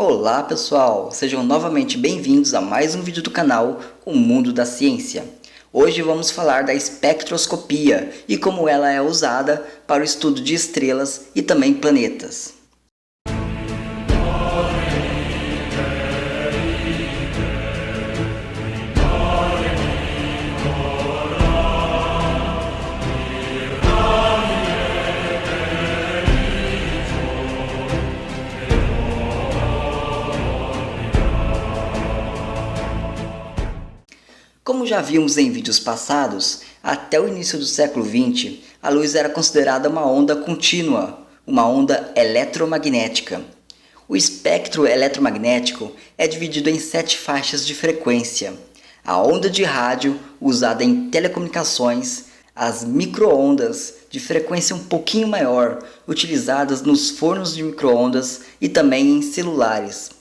Olá pessoal, sejam novamente bem-vindos a mais um vídeo do canal O Mundo da Ciência. Hoje vamos falar da espectroscopia e como ela é usada para o estudo de estrelas e também planetas. Como já vimos em vídeos passados, até o início do século XX, a luz era considerada uma onda contínua, uma onda eletromagnética. O espectro eletromagnético é dividido em 7 faixas de frequência. A onda de rádio, usada em telecomunicações, as micro-ondas de frequência um pouquinho maior, utilizadas nos fornos de micro-ondas e também em celulares.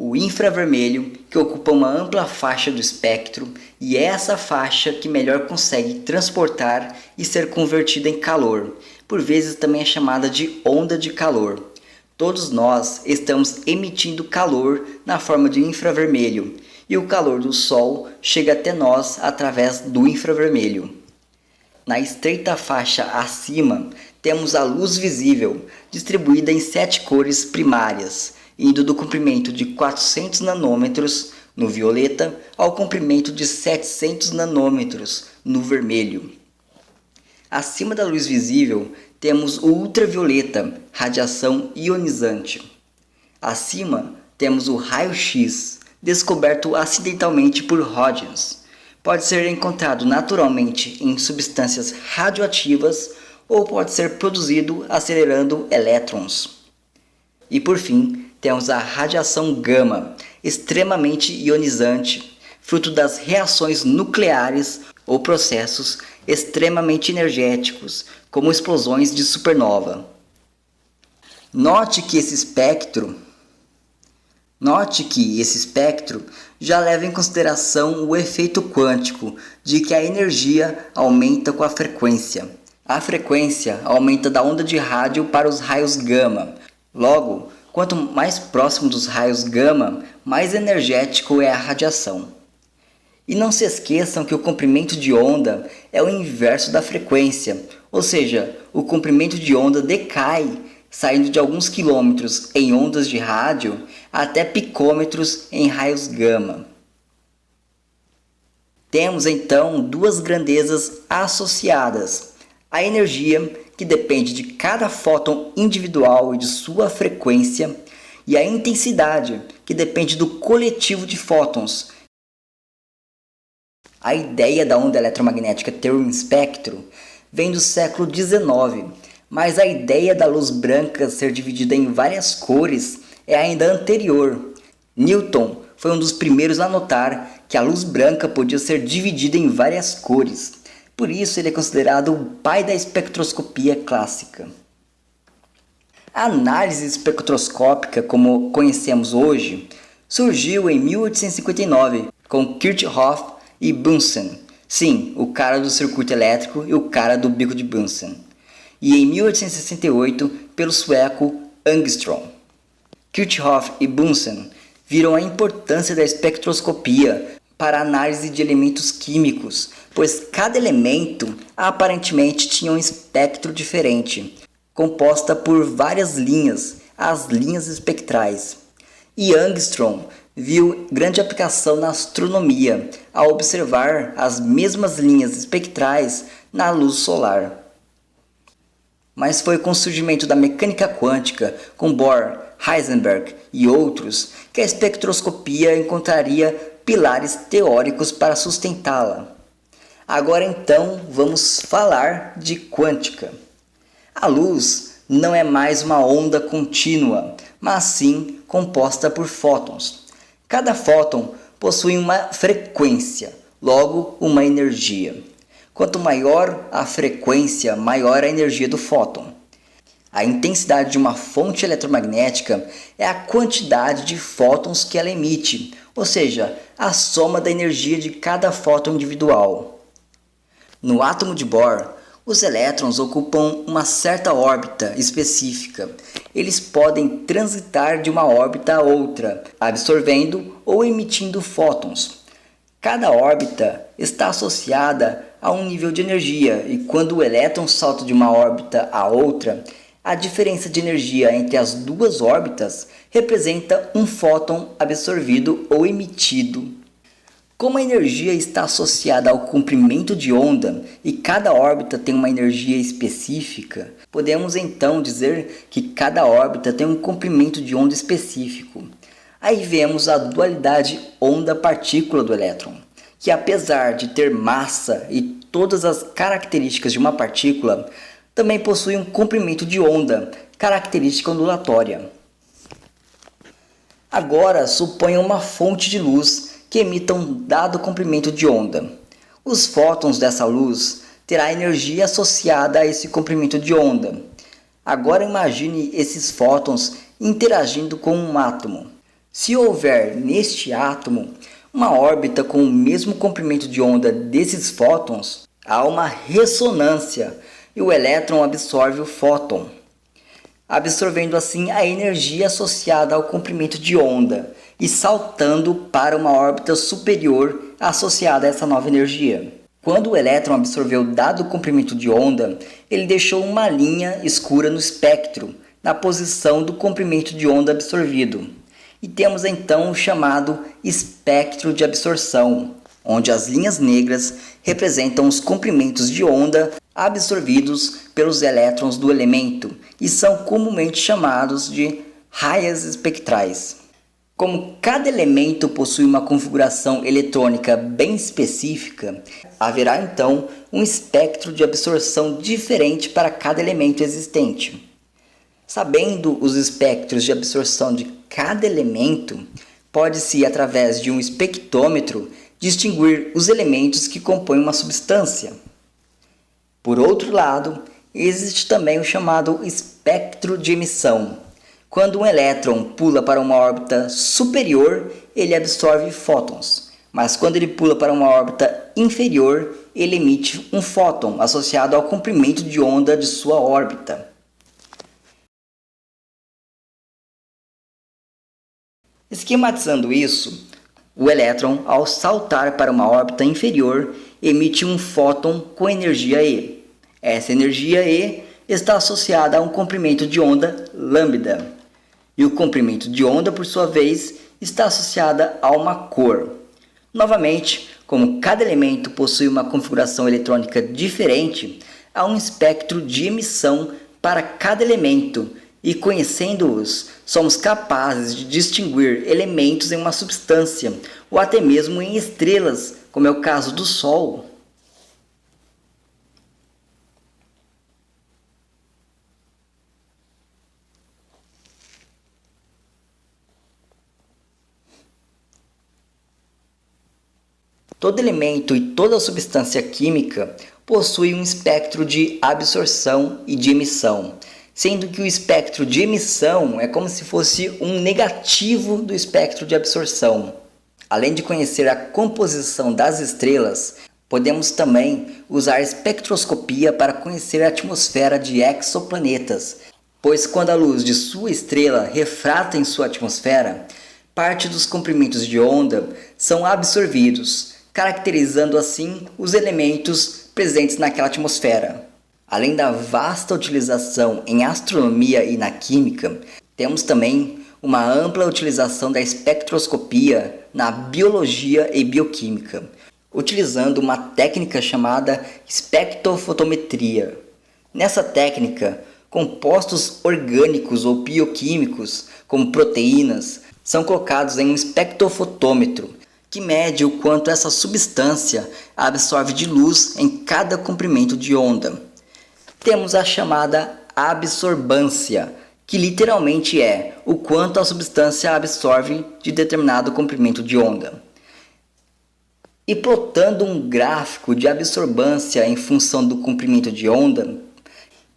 O infravermelho, que ocupa uma ampla faixa do espectro, e é essa faixa que melhor consegue transportar e ser convertida em calor. Por vezes também é chamada de onda de calor. Todos nós estamos emitindo calor na forma de infravermelho, e o calor do Sol chega até nós através do infravermelho. Na estreita faixa acima, temos a luz visível, distribuída em 7 cores primárias, indo do comprimento de 400 nanômetros no violeta ao comprimento de 700 nanômetros no vermelho. Acima da luz visível, temos o ultravioleta, radiação ionizante. Acima, temos o raio-x, descoberto acidentalmente por Huygens. Pode ser encontrado naturalmente em substâncias radioativas ou pode ser produzido acelerando elétrons. E por fim, temos a radiação gama, extremamente ionizante, fruto das reações nucleares ou processos extremamente energéticos, como explosões de supernova. Note que esse espectro já leva em consideração o efeito quântico de que a energia aumenta com a frequência. A frequência aumenta da onda de rádio para os raios gama. Logo, quanto mais próximo dos raios gama, mais energético é a radiação. E não se esqueçam que o comprimento de onda é o inverso da frequência, ou seja, o comprimento de onda decai, saindo de alguns quilômetros em ondas de rádio até picômetros em raios gama. Temos então duas grandezas associadas: a energia, que depende de cada fóton individual e de sua frequência, e a intensidade, que depende do coletivo de fótons. A ideia da onda eletromagnética ter um espectro vem do século XIX, mas a ideia da luz branca ser dividida em várias cores é ainda anterior. Newton foi um dos primeiros a notar que a luz branca podia ser dividida em várias cores. Por isso ele é considerado o pai da espectroscopia clássica. A análise espectroscópica, como conhecemos hoje, surgiu em 1859 com Kirchhoff e Bunsen. Sim, o cara do circuito elétrico e o cara do bico de Bunsen. E em 1868 pelo sueco Ångström. Kirchhoff e Bunsen viram a importância da espectroscopia para a análise de elementos químicos, pois cada elemento aparentemente tinha um espectro diferente, composta por várias linhas, as linhas espectrais. E Ångström viu grande aplicação na astronomia, ao observar as mesmas linhas espectrais na luz solar. Mas foi com o surgimento da mecânica quântica, com Bohr, Heisenberg e outros, que a espectroscopia encontraria pilares teóricos para sustentá-la. Agora então vamos falar de quântica. A luz não é mais uma onda contínua, mas sim composta por fótons. Cada fóton possui uma frequência, logo uma energia. Quanto maior a frequência, maior a energia do fóton. A intensidade de uma fonte eletromagnética é a quantidade de fótons que ela emite, ou seja, a soma da energia de cada fóton individual. No átomo de Bohr, os elétrons ocupam uma certa órbita específica eles podem transitar de uma órbita a outra, absorvendo ou emitindo fótons. Cada órbita está associada a um nível de energia, e quando o elétron salta de uma órbita a outra, a diferença de energia entre as duas órbitas representa um fóton absorvido ou emitido. Como a energia está associada ao comprimento de onda e cada órbita tem uma energia específica, podemos então dizer que cada órbita tem um comprimento de onda específico. Aí vemos a dualidade onda-partícula do elétron, que apesar de ter massa e todas as características de uma partícula, também possui um comprimento de onda, característica ondulatória. Agora suponha uma fonte de luz que emita um dado comprimento de onda. Os fótons dessa luz terá energia associada a esse comprimento de onda. Agora imagine esses fótons interagindo com um átomo. Se houver neste átomo uma órbita com o mesmo comprimento de onda desses fótons, há uma ressonância e o elétron absorve o fóton, absorvendo assim a energia associada ao comprimento de onda e saltando para uma órbita superior associada a essa nova energia. Quando o elétron absorveu dado comprimento de onda, ele deixou uma linha escura no espectro, na posição do comprimento de onda absorvido. E temos então o chamado espectro de absorção, onde as linhas negras representam os comprimentos de onda absorvidos pelos elétrons do elemento e são comumente chamados de raias espectrais. Como cada elemento possui uma configuração eletrônica bem específica, haverá então um espectro de absorção diferente para cada elemento existente. Sabendo os espectros de absorção de cada elemento, pode-se, através de um espectrômetro, distinguir os elementos que compõem uma substância. Por outro lado, existe também o chamado espectro de emissão. Quando um elétron pula para uma órbita superior, ele absorve fótons, mas quando ele pula para uma órbita inferior, ele emite um fóton associado ao comprimento de onda de sua órbita. Esquematizando isso, o elétron, ao saltar para uma órbita inferior, emite um fóton com energia E. Essa energia E está associada a um comprimento de onda lambda. E o comprimento de onda, por sua vez, está associada a uma cor. Novamente, como cada elemento possui uma configuração eletrônica diferente, há um espectro de emissão para cada elemento, e conhecendo-os, somos capazes de distinguir elementos em uma substância, ou até mesmo em estrelas, como é o caso do Sol. Todo elemento e toda substância química possui um espectro de absorção e de emissão, sendo que o espectro de emissão é como se fosse um negativo do espectro de absorção. Além de conhecer a composição das estrelas, podemos também usar a espectroscopia para conhecer a atmosfera de exoplanetas, pois quando a luz de sua estrela refrata em sua atmosfera, parte dos comprimentos de onda são absorvidos, caracterizando assim os elementos presentes naquela atmosfera. Além da vasta utilização em astronomia e na química, temos também uma ampla utilização da espectroscopia na biologia e bioquímica, utilizando uma técnica chamada espectrofotometria. Nessa técnica, compostos orgânicos ou bioquímicos, como proteínas, são colocados em um espectrofotômetro, que mede o quanto essa substância absorve de luz em cada comprimento de onda. Temos a chamada absorbância, que literalmente é o quanto a substância absorve de determinado comprimento de onda. E plotando um gráfico de absorbância em função do comprimento de onda,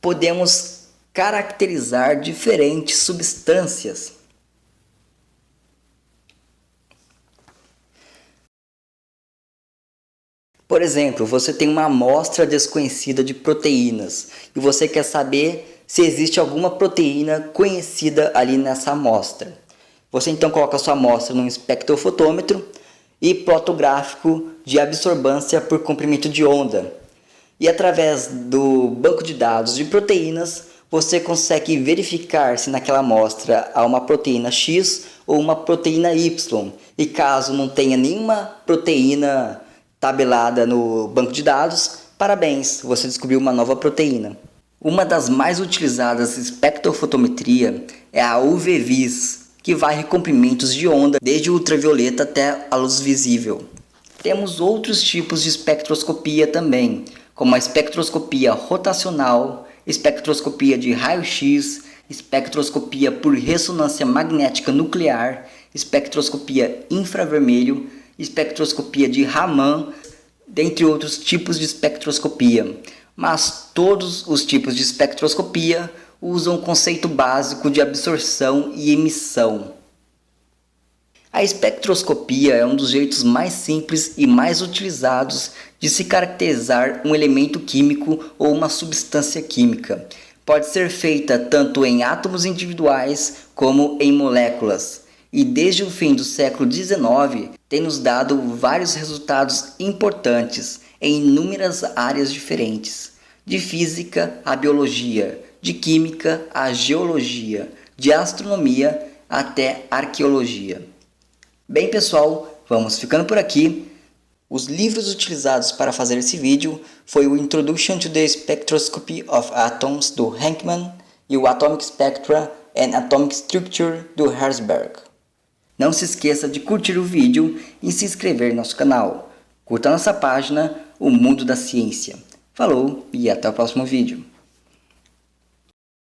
podemos caracterizar diferentes substâncias. Por exemplo, você tem uma amostra desconhecida de proteínas e você quer saber se existe alguma proteína conhecida ali nessa amostra. Você então coloca a sua amostra num espectrofotômetro e plota o gráfico de absorvância por comprimento de onda. E através do banco de dados de proteínas, você consegue verificar se naquela amostra há uma proteína X ou uma proteína Y. E caso não tenha nenhuma proteína tabelada no banco de dados, parabéns, você descobriu uma nova proteína. Uma das mais utilizadas em espectrofotometria é a UV-Vis, que varre comprimentos de onda desde o ultravioleta até a luz visível. Temos outros tipos de espectroscopia também, como a espectroscopia rotacional, espectroscopia de raio-x, espectroscopia por ressonância magnética nuclear, espectroscopia infravermelho, espectroscopia de Raman, dentre outros tipos de espectroscopia. Mas todos os tipos de espectroscopia usam o conceito básico de absorção e emissão. A espectroscopia é um dos jeitos mais simples e mais utilizados de se caracterizar um elemento químico ou uma substância química. Pode ser feita tanto em átomos individuais como em moléculas. E desde o fim do século XIX tem nos dado vários resultados importantes em inúmeras áreas diferentes, de física à biologia, de química à geologia, de astronomia até arqueologia. Bem pessoal, vamos ficando por aqui. Os livros utilizados para fazer esse vídeo foi o Introduction to the Spectroscopy of Atoms, do Hanckman, e o Atomic Spectra and Atomic Structure, do Herzberg. Não se esqueça de curtir o vídeo e se inscrever no nosso canal. Curta nossa página, O Mundo da Ciência. Falou e até o próximo vídeo.